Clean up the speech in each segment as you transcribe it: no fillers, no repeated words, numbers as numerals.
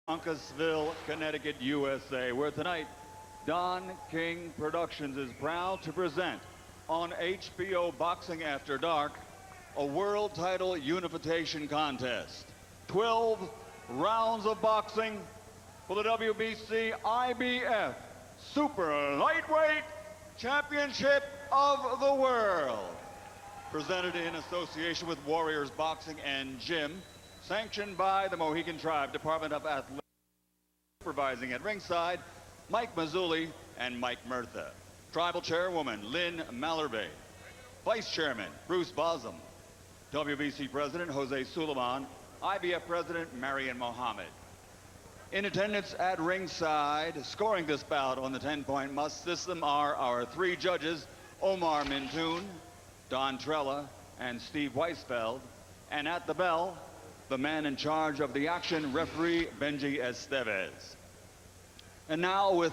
Uncasville, Connecticut, USA, where tonight Don King Productions is proud to present on HBO Boxing After Dark a world title unification contest. 12 rounds of boxing for the WBC IBF Super Lightweight Championship of the World. Presented in association with Warriors Boxing and Gym, sanctioned by the Mohegan Tribe Department of Athletics, supervising at ringside, Mike Mazzulli and Mike Murtha. Tribal Chairwoman Lynn Mallarbe. Vice Chairman Bruce Bosum. WBC President Jose Suleiman. IBF President Marion Mohammed. In attendance at ringside, scoring this bout on the 10-point must system are our three judges, Omar Mintoon, Don Trella, and Steve Weisfeld. And at the bell, the man in charge of the action, referee Benji Estevez. And now, with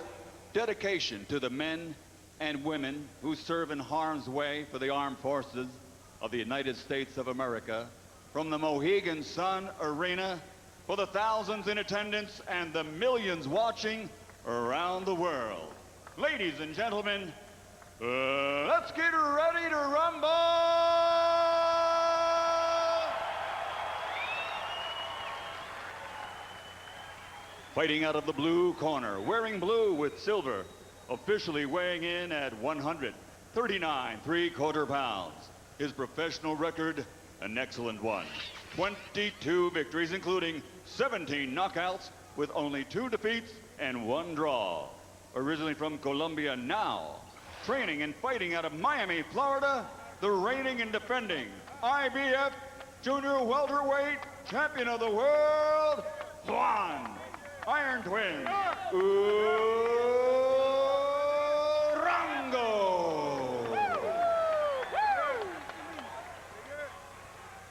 dedication to the men and women who serve in harm's way for the armed forces of the United States of America, from the Mohegan Sun Arena, for the thousands in attendance and the millions watching around the world. Ladies and gentlemen, let's get ready to rumble! Fighting out of the blue corner, wearing blue with silver, officially weighing in at 139 3/4 pounds. His professional record, an excellent one. 22 victories, including 17 knockouts, with only 2 defeats and 1 draw. Originally from Colombia, now training and fighting out of Miami, Florida, the reigning and defending IBF Junior Welterweight Champion of the World, Juan Iron Twin Urango.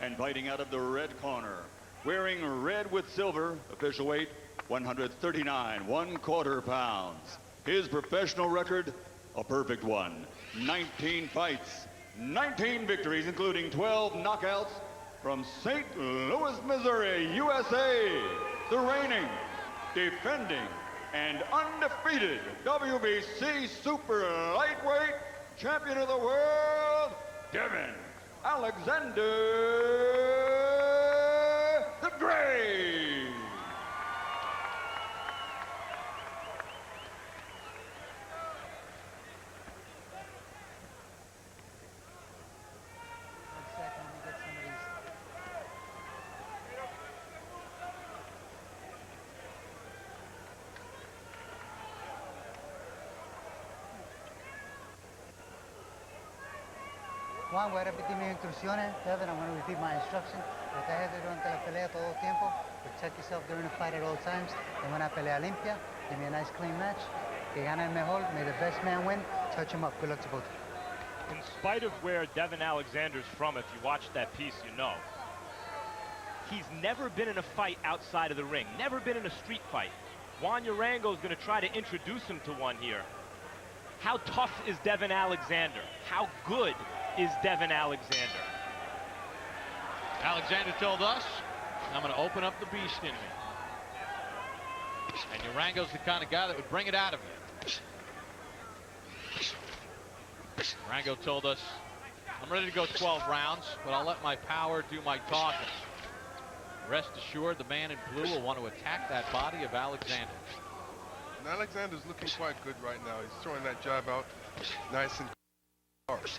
And fighting out of the red corner, wearing red with silver, official weight 139 1/4 pounds. His professional record, a perfect one. 19 fights, 19 victories, including 12 knockouts, from St. Louis, Missouri, USA, the reigning, defending, and undefeated WBC Super Lightweight Champion of the World, Devin Alexander the Great. Juan, voy a repetir mis instrucciones. Devin, I'm going to repeat my instruction. Protégete durante la pelea todo el tiempo. Protect yourself during the fight at all times. Tengo una pelea limpia. Give me a nice clean match. Que gane el mejor. May the best man win. Touch him up. Good luck to both. In spite of where Devin Alexander's from, if you watch that piece, you know, he's never been in a fight outside of the ring. Never been in a street fight. Juan Urango is going to try to introduce him to one here. How tough is Devin Alexander? How good is Devin Alexander? Alexander told us, I'm going to open up the beast in me. And Urango's the kind of guy that would bring it out of you. Urango told us, I'm ready to go 12 rounds, but I'll let my power do my talking. Rest assured, the man in blue will want to attack that body of Alexander. And Alexander's looking quite good right now. He's throwing that jab out nice and hard.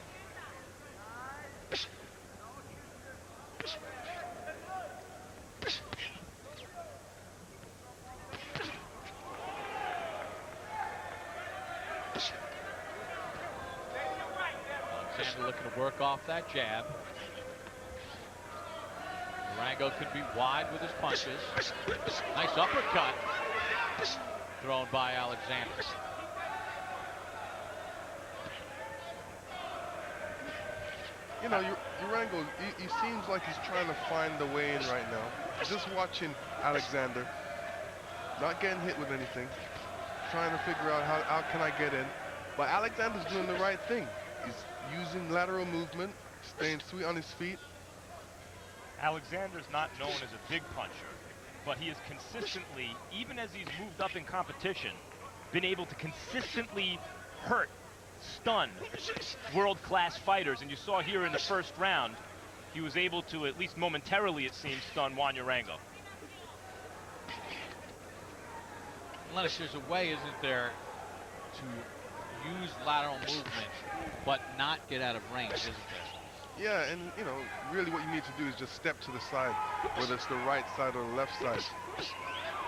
Alexander looking to work off that jab. Urango could be wide with his punches. Nice uppercut thrown by Alexander. You know, Urango, he seems like he's trying to find the way in right now. Just watching Alexander, not getting hit with anything, trying to figure out how can I get in. But Alexander's doing the right thing. He's using lateral movement, staying sweet on his feet. Alexander's not known as a big puncher. but he has consistently, even as he's moved up in competition, been able to consistently hurt, stun world-class fighters. And you saw here in the first round, he was able to, at least momentarily it seems, stun Juan Urango. Lennox, there's a way, isn't there, to use lateral movement but not get out of range, isn't there? Yeah, and you know, really what you need to do is just step to the side, whether it's the right side or the left side.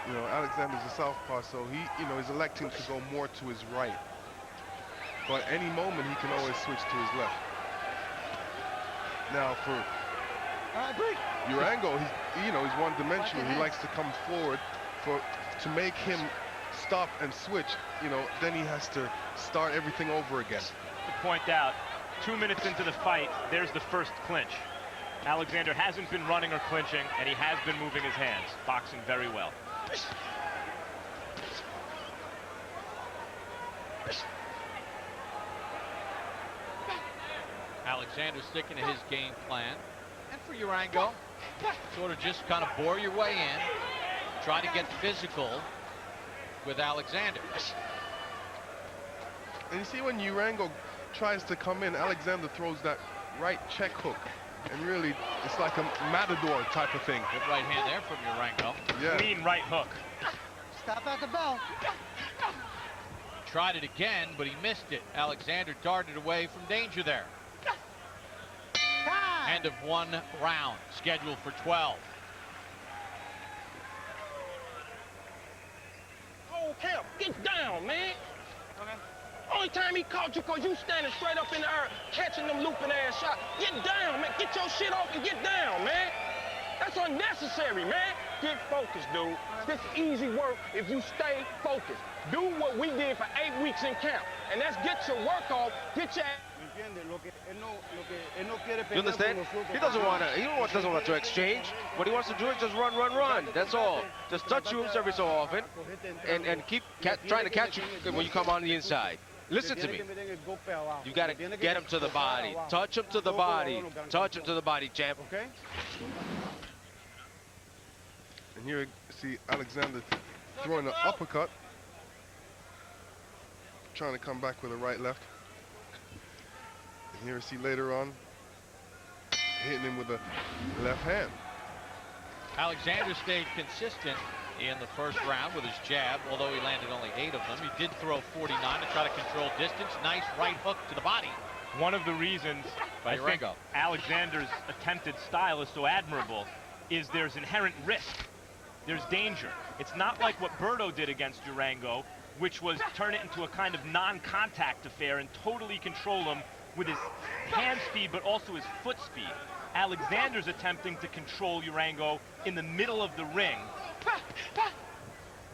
You know, Alexander's a southpaw, so he, you know, is electing to go more to his right. But any moment he can always switch to his left. Now for Urango, he's, you know, he's one-dimensional. He likes to come forward to make him stop and switch. You know, then he has to start everything over again. To point out, 2 minutes into the fight, there's the first clinch. Alexander hasn't been running or clinching, and he has been moving his hands, boxing very well. Alexander sticking to his game plan. And for Urango, sort of just kind of bore your way in, try to get physical with Alexander. And you see when Urango tries to come in, Alexander throws that right check hook. And really, it's like a matador type of thing. Good right hand there from Urango. Yeah. Clean right hook. Stop at the bell. Tried it again, but he missed it. Alexander darted away from danger there. End of 1 round, scheduled for 12. Whole camp, get down, man. Okay. Only time he caught you because you standing straight up in the air, catching them looping ass shots. Get down, man. Get your shit off and get down, man. That's unnecessary, man. Get focused, dude. This easy work if you stay focused. Do what we did for 8 weeks in camp, and that's get your work off, get your. You understand? He doesn't want to exchange. What he wants to do is just run. That's all. Just touch you every so often, and keep trying to catch you when you come on the inside. Listen to me. You got to get him to the body. Touch him to the body. Touch him to the body, champ. Okay. And here you see Alexander throwing an uppercut, trying to come back with a right left. And here you see later on hitting him with a left hand. Alexander stayed consistent in the first round with his jab, although he landed only 8 of them. He did throw 49 to try to control distance. Nice right hook to the body. One of the reasons I think Alexander's attempted style is so admirable is there's inherent risk. There's danger. It's not like what Berto did against Urango, which was turn it into a kind of non-contact affair and totally control him with his hand speed, but also his foot speed. Alexander's attempting to control Urango in the middle of the ring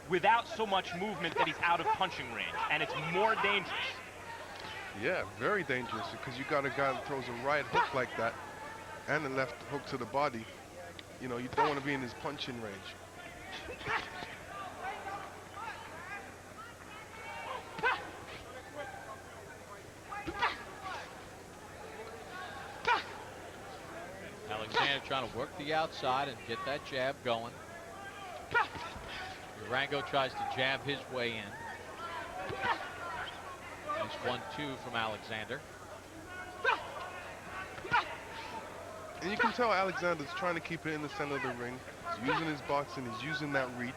without so much movement that he's out of punching range, and it's more dangerous. Yeah, very dangerous, because you got a guy that throws a right hook like that and a left hook to the body. You know, you don't want to be in his punching range. Alexander trying to work the outside and get that jab going. Urango tries to jab his way in. Nice 1-2 from Alexander. And you can tell Alexander's trying to keep it in the center of the ring. He's using his boxing, he's using that reach.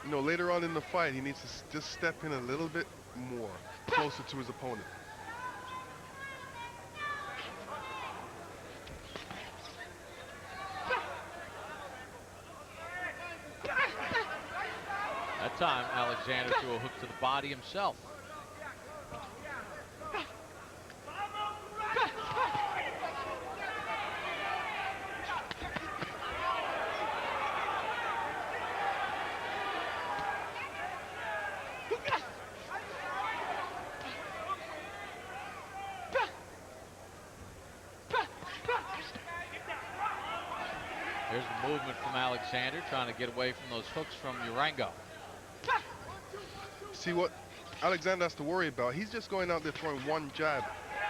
You know, later on in the fight, he needs to just step in a little bit more, closer to his opponent. That time, Alexander threw a hook to the body himself. There's the movement from Alexander, trying to get away from those hooks from Urango. See what Alexander has to worry about? He's just going out there throwing one jab.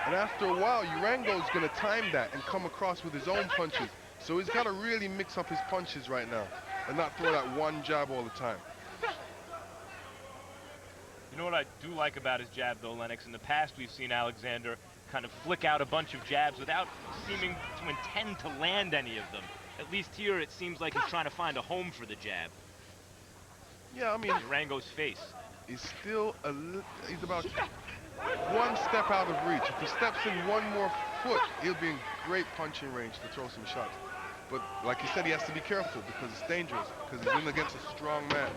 And after a while, Urango's going to time that and come across with his own punches. So he's got to really mix up his punches right now. and not throw that one jab all the time. You know what I do like about his jab, though, Lennox? In the past, we've seen Alexander kind of flick out a bunch of jabs without seeming to intend to land any of them. At least here, it seems like he's trying to find a home for the jab. Yeah, I mean, Urango's face. he's still he's about one step out of reach. If he steps in one more foot, he'll be in great punching range to throw some shots. But like you said, he has to be careful because it's dangerous, because he's in against a strong man.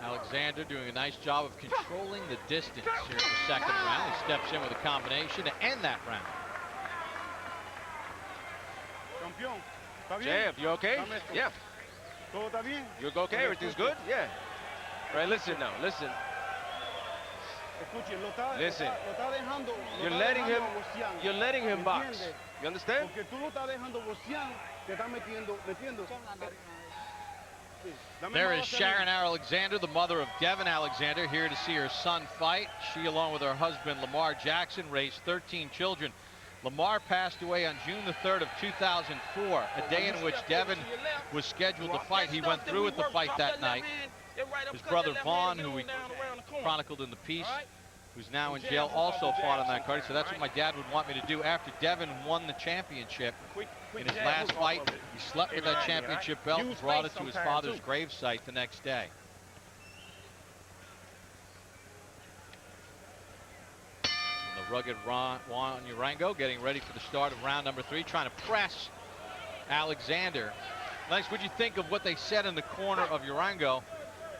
Alexander doing a nice job of controlling the distance here in the second round. He steps in with a combination to end that round. Jab, you okay? Yeah. You okay? Everything's good? Yeah. Right, listen now, listen. Listen. You're letting him box. You understand? There is Sharon Alexander, the mother of Devin Alexander, here to see her son fight. She, along with her husband, Lamar Jackson, raised 13 children. Lamar passed away on June the 3rd of 2004, a day in which Devin was scheduled to fight. He went through with the fight that night. His brother Vaughn, who we chronicled in the piece, who's now in jail, also fought on that card. So that's what my dad would want me to do after Devin won the championship. In his last fight, he slept with that championship belt and brought it to his father's gravesite the next day. And the rugged Juan Urango getting ready for the start of round number 3, trying to press Alexander. Lennox, what'd you think of what they said in the corner of Urango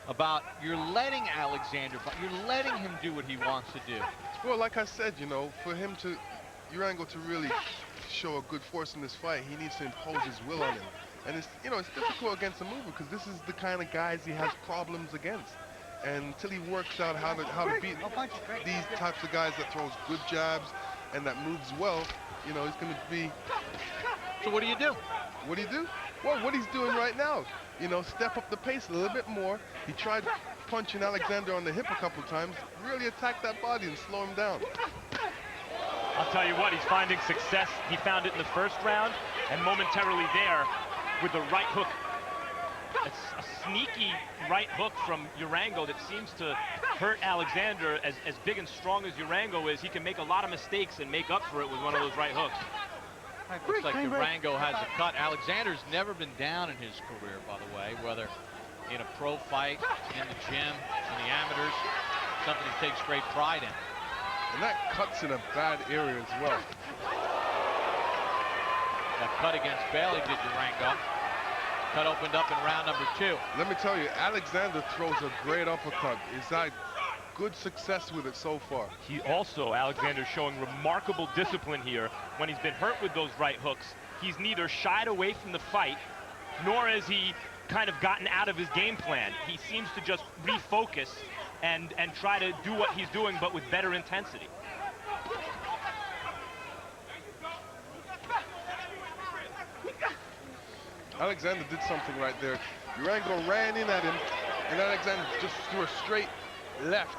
about you're letting Alexander, but you're letting him do what he wants to do? Well, like I said, you know, for him to, Urango to really show a good force in this fight, he needs to impose his will on him. And it's, you know, it's difficult against a mover because this is the kind of guys he has problems against. And until he works out how to beat these types of guys that throws good jabs and that moves well, you know, he's going to be... So what do you do? What do you do? Well, what he's doing right now, you know, step up the pace a little bit more. He tried punching Alexander on the hip a couple times, really attack that body and slow him down. I'll tell you what, he's finding success. He found it in the first round, and momentarily there with the right hook. It's a sneaky right hook from Urango that seems to hurt Alexander. As big and strong as Urango is, he can make a lot of mistakes and make up for it with one of those right hooks. Looks like Urango has a cut. Alexander's never been down in his career, by the way, whether in a pro fight, in the gym, in the amateurs, something he takes great pride in. And that cut's in a bad area as well. That cut against Bailey did Urango. Cut opened up in round number 2. Let me tell you, Alexander throws a great uppercut. He's had good success with it so far. He also, Alexander, showing remarkable discipline here. When he's been hurt with those right hooks, he's neither shied away from the fight, nor has he kind of gotten out of his game plan. He seems to just refocus and try to do what he's doing, but with better intensity. Alexander did something right there. Urango ran in at him, and Alexander just threw a straight left.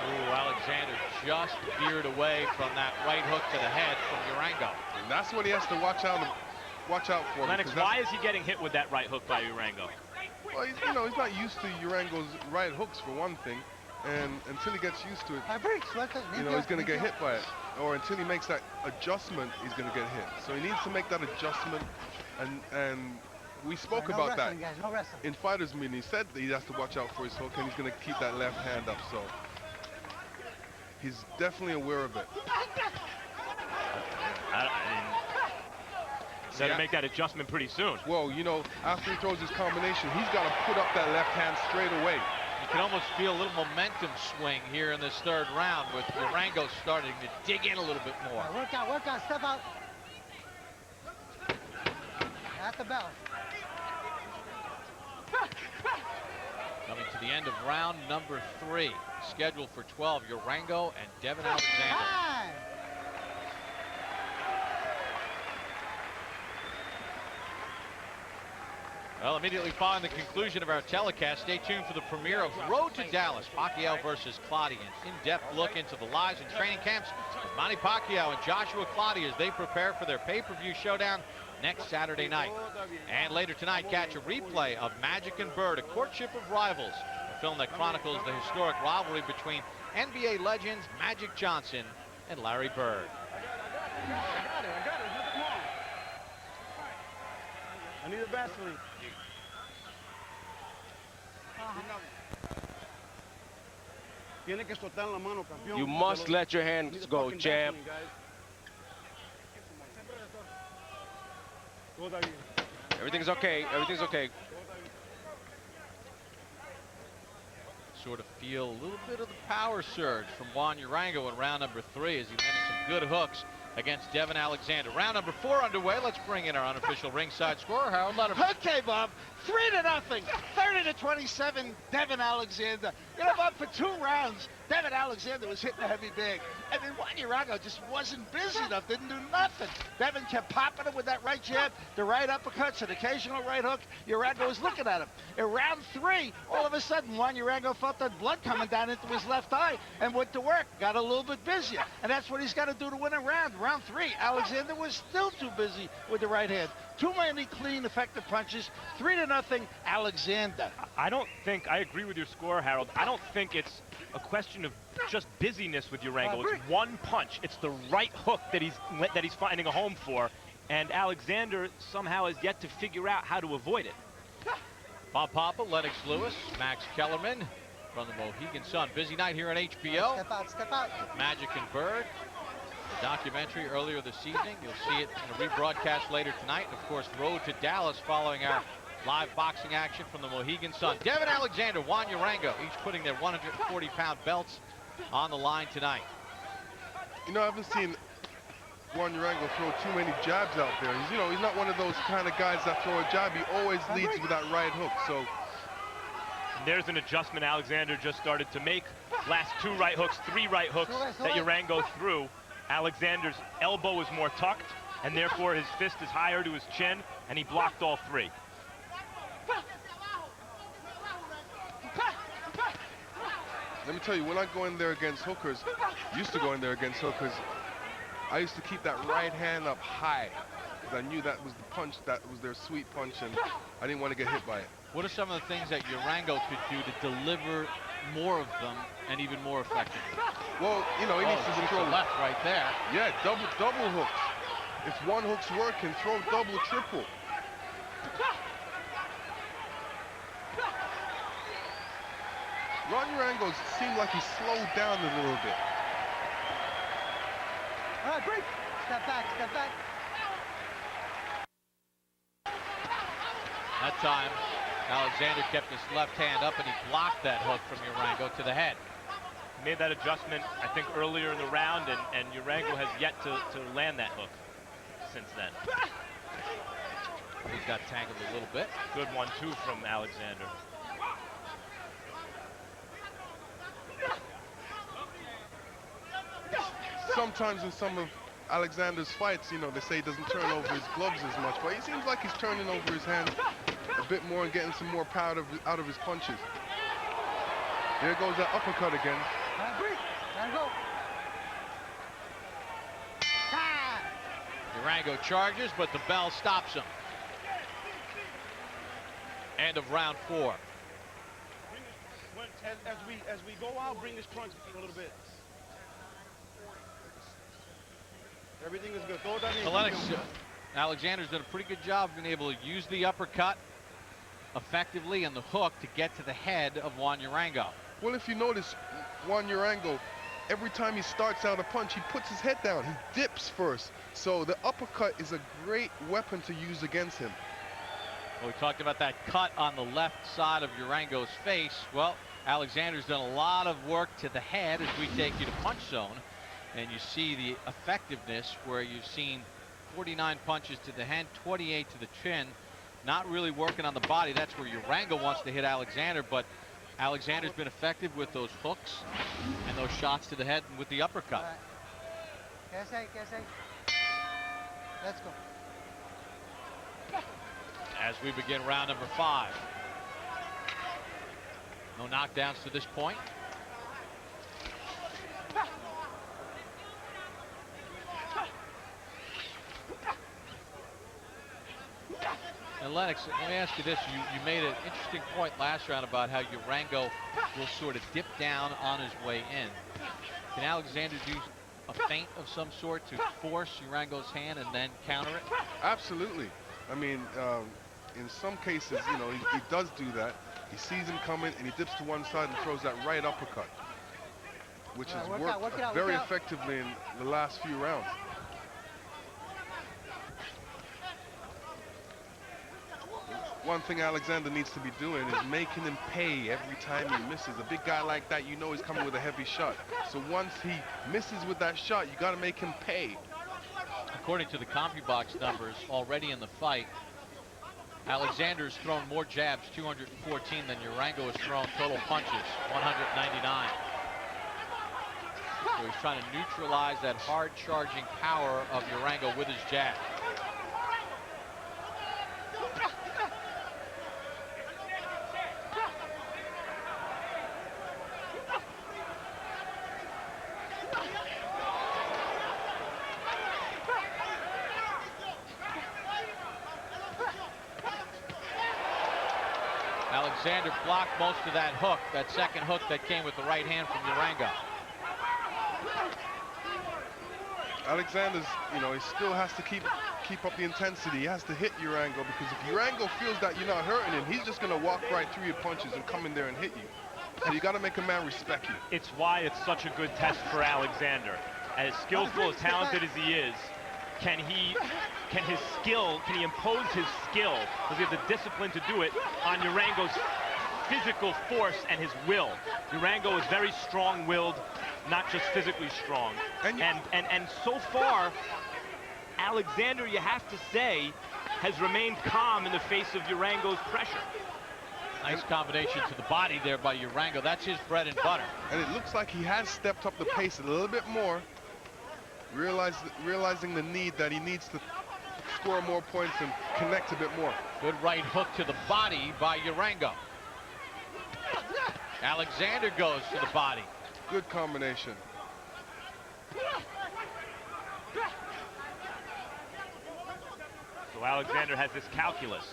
Ooh, Alexander just veered away from that right hook to the head from Urango. And that's what he has to watch out for. Lennox, why is he getting hit with that right hook by Urango? Well, you know, he's not used to Urango's right hooks for one thing, and until he gets used to it, you know, he's going to get hit by it. Or until he makes that adjustment, he's going to get hit. So he needs to make that adjustment, and we spoke about that in fighters meeting. He said that he has to watch out for his hook, and he's going to keep that left hand up. So he's definitely aware of it. He's got to make that adjustment pretty soon. Well, you know, after he throws his combination, he's got to put up that left hand straight away. You can almost feel a little momentum swing here in this third round with Urango starting to dig in a little bit more. Work out, step out. At the bell. Coming to the end of round number 3, scheduled for 12, Urango and Devin Alexander. Well, immediately following the conclusion of our telecast, stay tuned for the premiere of Road to Dallas, Pacquiao versus Clottey, an in-depth look into the lives and training camps of Manny Pacquiao and Joshua Clottey as they prepare for their pay-per-view showdown next Saturday night. And later tonight, catch a replay of Magic and Bird, A Courtship of Rivals, a film that chronicles the historic rivalry between NBA legends Magic Johnson and Larry Bird. I got it. There's nothing wrong. I need a Vaseline. You must let your hands go, champ. Everything's okay. Everything's okay. Sort of feel a little bit of the power surge from Juan Urango in round number 3 as he landed some good hooks against Devin Alexander. Round number 4 underway. Let's bring in our unofficial ringside scorer, Harold Letterman. Okay, Bob. 3-0. 30-27. Devin Alexander. You know, Bob, for 2 rounds, Devin Alexander was hitting a heavy bag. I mean, Juan Urango just wasn't busy enough. Didn't do nothing. Devin kept popping him with that right jab, the right uppercuts, an occasional right hook. Urango was looking at him. In round 3, all of a sudden, Juan Urango felt that blood coming down into his left eye and went to work. Got a little bit busier. And that's what he's got to do to win a round. Round 3, Alexander was still too busy with the right hand. Too many clean, effective punches. 3-0, Alexander. I don't think, I agree with your score, Harold. I don't think it's a question of just busyness with Urango. It's one punch. It's the right hook that he's finding a home for, and Alexander somehow has yet to figure out how to avoid it. Bob Papa, Lennox Lewis, Max Kellerman from the Mohegan Sun. Busy night here on HBO. Step out. Magic and Bird. The documentary earlier this evening. You'll see it in a rebroadcast later tonight. And of course, Road to Dallas following our live boxing action from the Mohegan Sun. Devin Alexander, Juan Urango, each putting their 140-pound belts on the line tonight. You know, I haven't seen Juan Urango throw too many jabs out there. He's not one of those kind of guys that throw a jab. He always leads with that right hook. So And there's an adjustment Alexander just started to make. Last 2 right hooks, 3 right hooks that Urango threw. Alexander's elbow is more tucked, and therefore his fist is higher to his chin, and he blocked all 3. let me tell you, when I go in there against hookers, used to go in there against hookers, I used to keep that right hand up high because I knew that was the punch, that was their sweet punch, and I didn't want to get hit by it. What are some of the things that Urango could do to deliver more of them and even more effectively? Well, he needs to throw left right there. Yeah, double hooks. If one hook's working, throw double, triple. Ron Urango seemed like he slowed down a little bit. All right, break. Step back. That time, Alexander kept his left hand up and he blocked that hook from Urango to the head. He made that adjustment, I think, earlier in the round, and Urango has yet to land that hook since then. He's got tangled a little bit. Good 1-2 from Alexander. Sometimes in some of Alexander's fights, they say he doesn't turn over his gloves as much, but he seems like he's turning over his hands a bit more and getting some more power out of his punches. There goes that uppercut again. All right, break. Let go. Urango charges, but the bell stops him. End of round 4. As we go out, bring this crunch a little bit. Everything is good. Alexander's done a pretty good job of being able to use the uppercut effectively and the hook to get to the head of Juan Urango. Well, if you notice, Juan Urango, every time he starts out a punch, he puts his head down. He dips first. So the uppercut is a great weapon to use against him. Well, we talked about that cut on the left side of Urango's face. Well, Alexander's done a lot of work to the head as we take you to punch zone. And you see the effectiveness where you've seen 49 punches to the head, 28 to the chin. Not really working on the body. That's where Urango wants to hit Alexander, but Alexander's been effective with those hooks and those shots to the head and with the uppercut. Let's go. as we begin round number 5. No knockdowns to this point. And Lennox, let me ask you this. You made an interesting point last round about how Urango will sort of dip down on his way in. Can Alexander do a feint of some sort to force Urango's hand and then counter it? Absolutely. I mean, in some cases, you know, he does do that. He sees him coming and he dips to one side and throws that right uppercut, which has worked very effectively in the last few rounds. One thing Alexander needs to be doing is making him pay every time he misses. A big guy like that, you know he's coming with a heavy shot. So once he misses with that shot, you got to make him pay. According to the CompuBox numbers already in the fight, Alexander has thrown more jabs, 214, than Urango has thrown total punches, 199. So he's trying to neutralize that hard charging power of Urango with his jab. Alexander blocked most of that hook, that second hook that came with the right hand from Urango. Alexander's, you know, he still has to keep up the intensity. He has to hit Urango, because if Urango feels that you're not hurting him, he's just going to walk right through your punches and come in there and hit you. So you got to make a man respect you. It's why it's such a good test for Alexander. As skillful, as talented as he is, can he impose his skill? Does he have the discipline to do it on Urango's physical force and his will? Urango is very strong-willed, not just physically strong. And so far, Alexander, you have to say, has remained calm in the face of Urango's pressure. Nice combination to the body there by Urango. That's his bread and butter. And it looks like he has stepped up the pace a little bit more, realizing the need that he needs to score more points and connect a bit more. Good right hook to the body by Urango. Alexander goes to the body. Good combination. So Alexander has this calculus.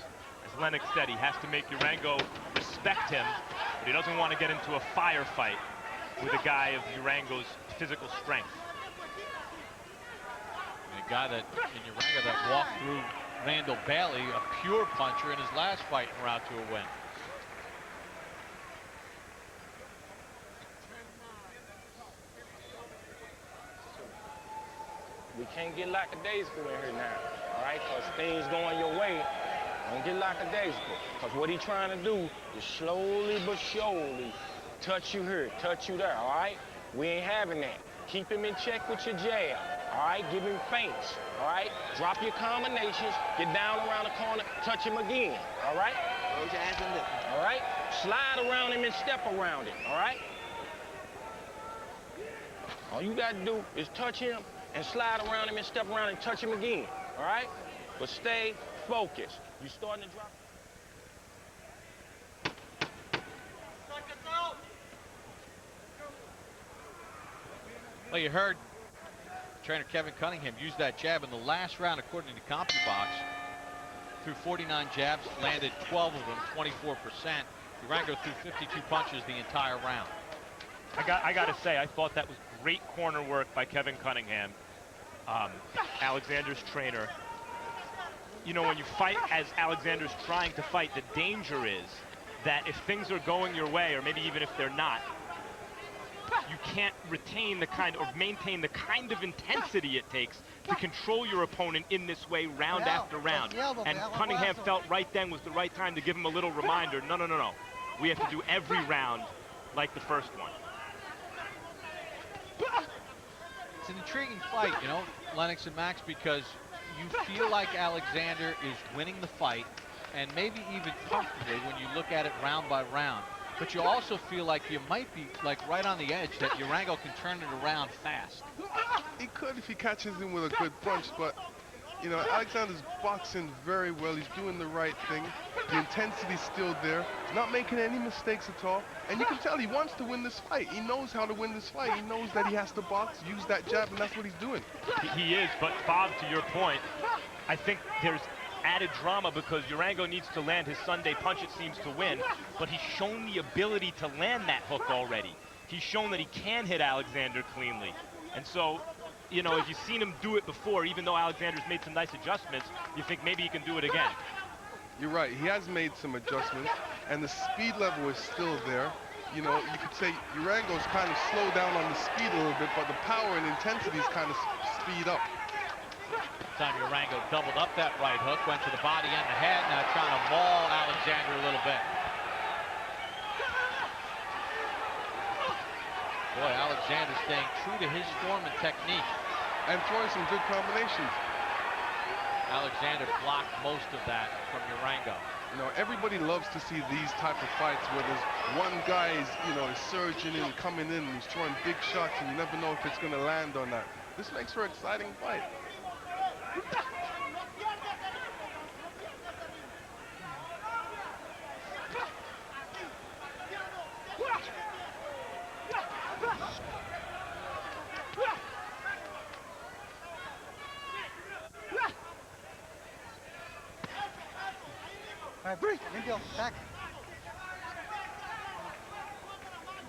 As Lennox said, he has to make Urango respect him, but he doesn't want to get into a firefight with a guy of Urango's physical strength. And a guy that, in Urango, that walked through Randall Bailey, a pure puncher, in his last fight en route to a win. We can't get lackadaisical in here now, all right? Because things going your way, don't get lackadaisical. Because what he's trying to do is slowly but surely touch you here, touch you there, all right? We ain't having that. Keep him in check with your jab, all right? Give him feints, all right? Drop your combinations, get down around the corner, touch him again, all right? Close your hands and lift. All right? Slide around him and step around him, all right? All you got to do is touch him and slide around him and step around and touch him again, all right? But stay focused. You starting to drop. Well, you heard trainer Kevin Cunningham use that jab in the last round, according to CompuBox. Threw 49 jabs, landed 12 of them, 24%. Urango threw 52 punches the entire round. I got to say, I thought that was great corner work by Kevin Cunningham, Alexander's trainer. You know, when you fight as Alexander's trying to fight, the danger is that if things are going your way, or maybe even if they're not, you can't retain the kind or maintain the kind of intensity it takes to control your opponent in this way round after round. And Cunningham felt right then was the right time to give him a little reminder. No, no, no, no. We have to do every round like the first one. It's an intriguing fight, you know, Lennox and Max, because you feel like Alexander is winning the fight, and maybe even comfortably when you look at it round by round. But you also feel like you might be like right on the edge, that Urango can turn it around fast. He could if he catches him with a good punch, but You know, Alexander's boxing very well. He's doing the right thing. The intensity's still there. Not making any mistakes at all. And you can tell he wants to win this fight. He knows how to win this fight. He knows that he has to box, use that jab, and that's what he's doing. He is, but Bob, to your point, I think there's added drama because Urango needs to land his Sunday punch, it seems, to win, but he's shown the ability to land that hook already. He's shown that he can hit Alexander cleanly. And so, you know, if you've seen him do it before, even though Alexander's made some nice adjustments, you think maybe he can do it again. You're right. He has made some adjustments, and the speed level is still there. You know, you could say Urango's kind of slowed down on the speed a little bit, but the power and intensity is kind of speed up. Time Urango doubled up that right hook, went to the body and the head, now trying to maul Alexander a little bit. Boy, Alexander staying true to his form and technique. And throwing some good combinations. Alexander blocked most of that from Urango. You know, everybody loves to see these type of fights where there's one guy is, you know, is surging in, coming in, and he's throwing big shots, and you never know if it's going to land or not. This makes for an exciting fight. All right, breathe. Limpio, back.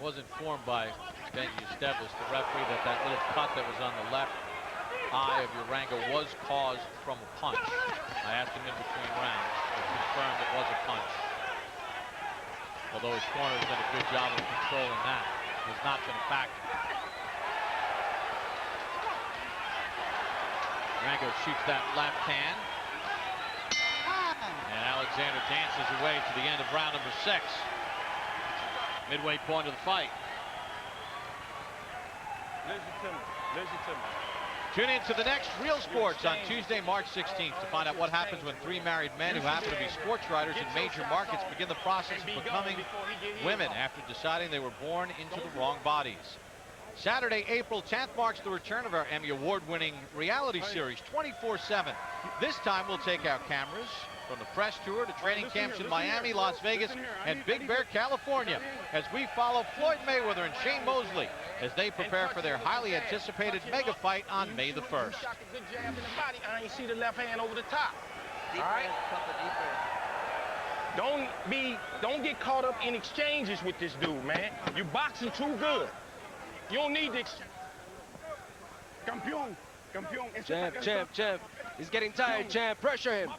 Was informed by Ben Eustabius, the referee, that that little cut that was on the left eye of Urango was caused from a punch. I asked him in between rounds, but confirmed it was a punch. Although his corner has done a good job of controlling that. It has not been a factor. Urango shoots that left hand. And Alexander dances away to the end of round number 6. Midway point of the fight. Tune in to the next Real Sports on Tuesday, March 16th to find out what happens when 3 married men who happen to be sports writers in major markets begin the process of becoming women after deciding they were born into the wrong bodies. Saturday, April 10th marks the return of our Emmy Award-winning reality series 24/7. This time we'll take our cameras from the press tour to training camps in Miami, Las Vegas, and Big Bear, California, as we follow Floyd Mayweather and Shane Mosley as they prepare for their highly anticipated mega fight on May the 1st. Good jab in the body. I ain't see the left hand over the top. All right? Don't get caught up in exchanges with this dude, man. You boxing too good. You don't need to. Campeón. Champ. He's getting tired, champ. Pressure him.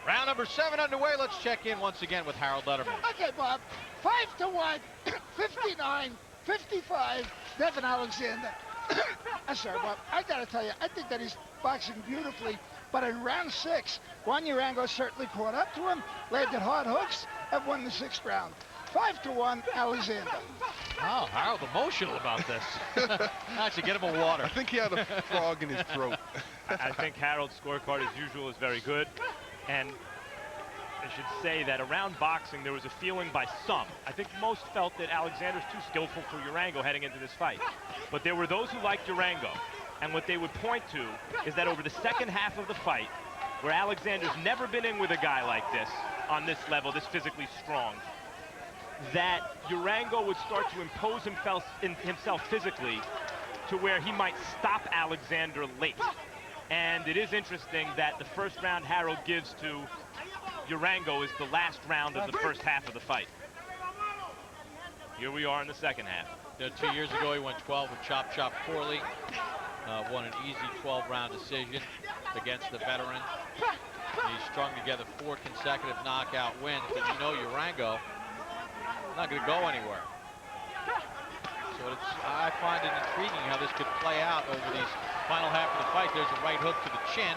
Round number 7 underway. Let's check in once again with Harold Letterman. Okay, Bob. 5-1, 59, 55, Devin Alexander. I'm sorry, Bob. I got to tell you, I think that he's boxing beautifully. But in round 6, Juan Urango certainly caught up to him, landed hard hooks, and won the 6th round. 5-1, Alexander. Oh, Harold emotional about this. Actually, get him a water. I think he had a frog in his throat. I think Harold's scorecard, as usual, is very good. And I should say that around boxing, there was a feeling by some. I think most felt that Alexander's too skillful for Urango heading into this fight. But there were those who liked Urango. And what they would point to is that over the second half of the fight, where Alexander's never been in with a guy like this, on this level, this physically strong, that Urango would start to impose himself physically to where he might stop Alexander late. And it is interesting that the first round Harold gives to Urango is the last round of the first half of the fight. Here we are in the second half. 2 years ago, he went 12 with Chop Corley. Won an easy 12-round decision against the veteran. He's strung together 4 consecutive knockout wins, and you know Urango not going to go anywhere. So I find it intriguing how this could play out over these final half of the fight. There's a right hook to the chin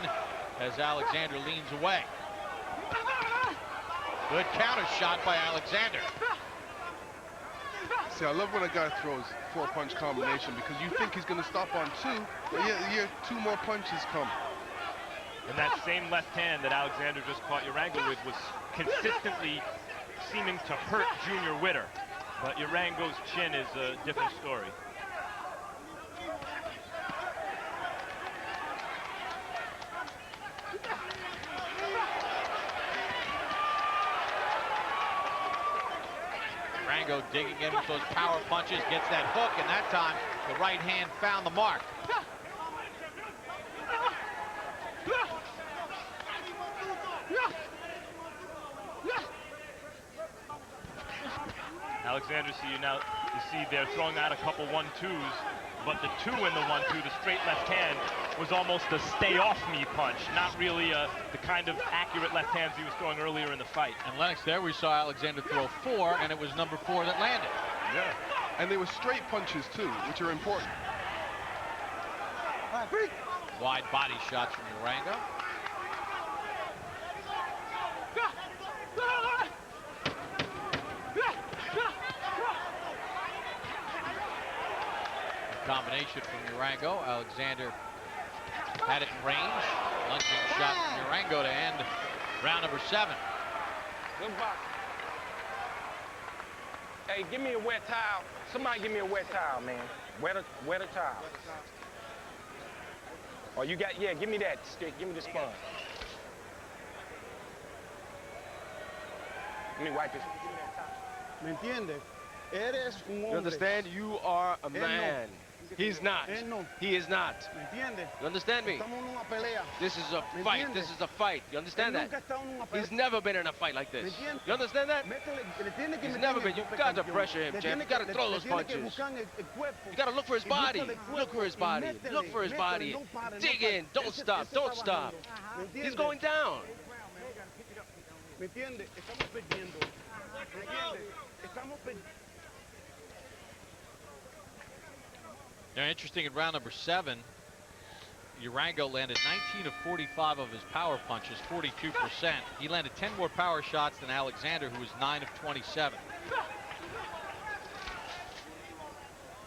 as Alexander leans away. Good counter shot by Alexander. See, I love when a guy throws 4-punch combination because you think he's going to stop on 2, but yeah, 2 more punches come. And that same left hand that Alexander just caught Urango with was consistently seeming to hurt Junior Witter. But Urango's chin is a different story. Urango digging in with those power punches, gets that hook, and that time the right hand found the mark. Alexander, you see they're throwing out a couple 1-2s, but the 2 in the 1-2, the straight left hand, was almost a stay-off-me punch, not really the kind of accurate left hands he was throwing earlier in the fight. And Lennox, there we saw Alexander throw 4, and it was number 4 that landed. Yeah, and they were straight punches too, which are important. Wide body shots from Urango. Combination from Urango. Alexander had it in range. Lunging shot from Urango to end round number 7. Good box. Hey, give me a wet towel. Somebody give me a wet towel, man. Wet a towel. Oh, you got, yeah, give me that stick. Give me the sponge. Let me wipe this. ¿Me entiendes? Eres un You hombre. understand? You are a man. He's not. He is not. ¿Me entiendes? You understand me? Estamos en una pelea. This is a ¿Me fight. entiendes? This is a fight. You understand Él that? nunca ha estado en una pelea. He's never been in a fight like ¿Me this. entiendes? You understand that? Le tiene que He's meter never en been. el You've golpe, got to campeón. pressure him, Le champ. tiene You got to que- throw le those tiene que punches. buscar el cuerpo. You got to look for his Y body. búscale el Look for his cuerpo y body. métele, Look for his métele, body. no pare, no Dig pare. in. Don't Ese stop. está Don't stop. bajando. ¿Me He's entiendes? going down. ¿Me entiendes? Estamos perdiendo. ¿Me entiendes? Estamos perdiendo. Now, interesting in round number 7, Urango landed 19 of 45 of his power punches, 42%. He landed 10 more power shots than Alexander, who was 9 of 27.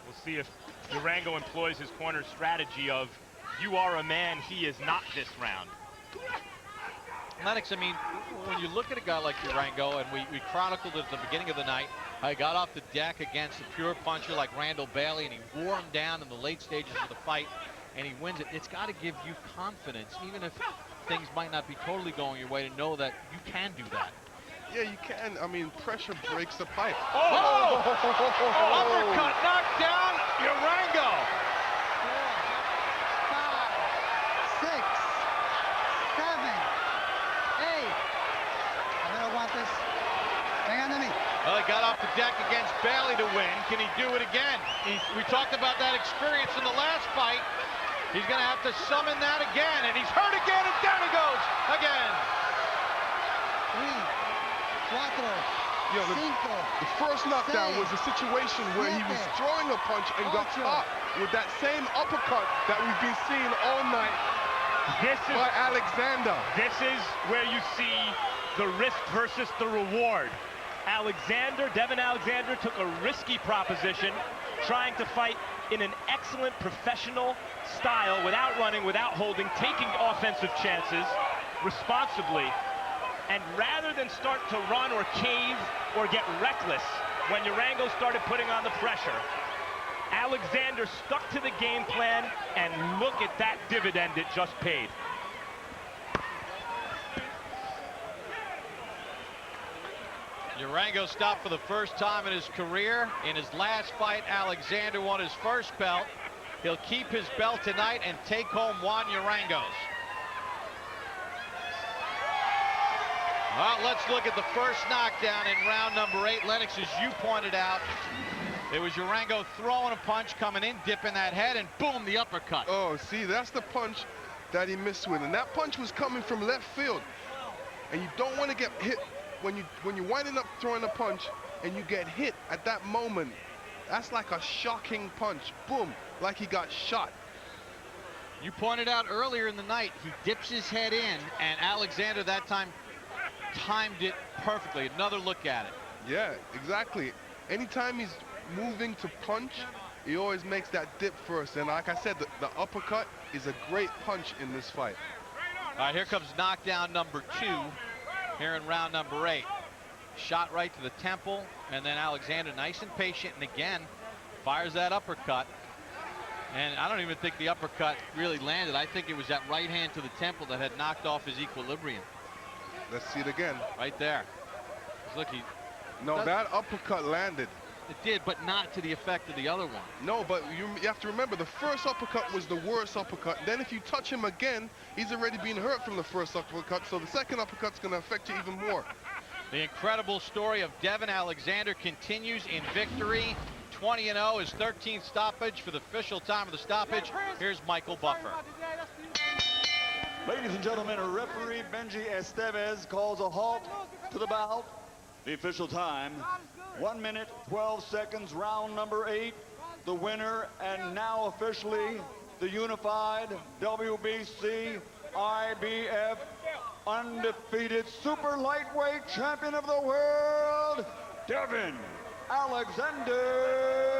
We'll see if Urango employs his corner strategy of, you are a man, he is not this round. Lennox, I mean, when you look at a guy like Urango, and we chronicled it at the beginning of the night, how he got off the deck against a pure puncher like Randall Bailey, and he wore him down in the late stages of the fight, and he wins it. It's got to give you confidence, even if things might not be totally going your way, to know that you can do that. Yeah, you can. I mean, pressure breaks the pipe. Oh! Uppercut knocked down Urango. 5, 6, 7, 8. A ver, aguantes. Vengan de mí. Well, he got off the deck against Bailey to win. Can he do it again? We talked about that experience in the last fight. He's going to have to summon that again, and he's hurt again, and down he goes again. 3, 4, Yo, the 5. first knockdown was a situation where he was throwing a punch and got caught with that same uppercut that we've been seeing all night by Alexander. This is where you see the risk versus the reward. Devin Alexander took a risky proposition, trying to fight in an excellent professional style, without running, without holding, taking offensive chances responsibly. And rather than start to run or cave or get reckless when Urango started putting on the pressure, Alexander stuck to the game plan, and look at that dividend it just paid. Urango stopped for the first time in his career. In his last fight, Alexander won his first belt. He'll keep his belt tonight and take home Juan Urango's. Well, let's look at the first knockdown in round number 8. Lennox, as you pointed out, it was Urango throwing a punch, coming in, dipping that head, and boom, the uppercut. Oh, see, that's the punch that he missed with. And that punch was coming from left field. And you don't want to get hit when you're winding up throwing a punch and you get hit at that moment. That's like a shocking punch. Boom, like he got shot. You pointed out earlier in the night, he dips his head in, and Alexander that time timed it perfectly. Another look at it. Yeah, exactly. Anytime he's moving to punch, he always makes that dip first. And like I said, the uppercut is a great punch in this fight. All right, here comes knockdown number 2 here in round number 8. Shot right to the temple, and then Alexander, nice and patient, and again fires that uppercut. And I don't even think the uppercut really landed. I think it was that right hand to the temple that had knocked off his equilibrium. Let's see it again. Right there. Look, he No, that uppercut landed. It did, but not to the effect of the other one. No, but you have to remember, the first uppercut was the worst uppercut. Then if you touch him again, he's already been hurt from the first uppercut, so the second uppercut's going to affect you even more. The incredible story of Devin Alexander continues in victory. 20-0, his 13th stoppage for the official time of the stoppage. Here's Michael Buffer. Ladies and gentlemen, referee Benji Estevez calls a halt to the bout. The official time, 1 minute, 12 seconds, round number 8. The winner, and now officially the unified WBC IBF undefeated super lightweight champion of the world, Devin Alexander.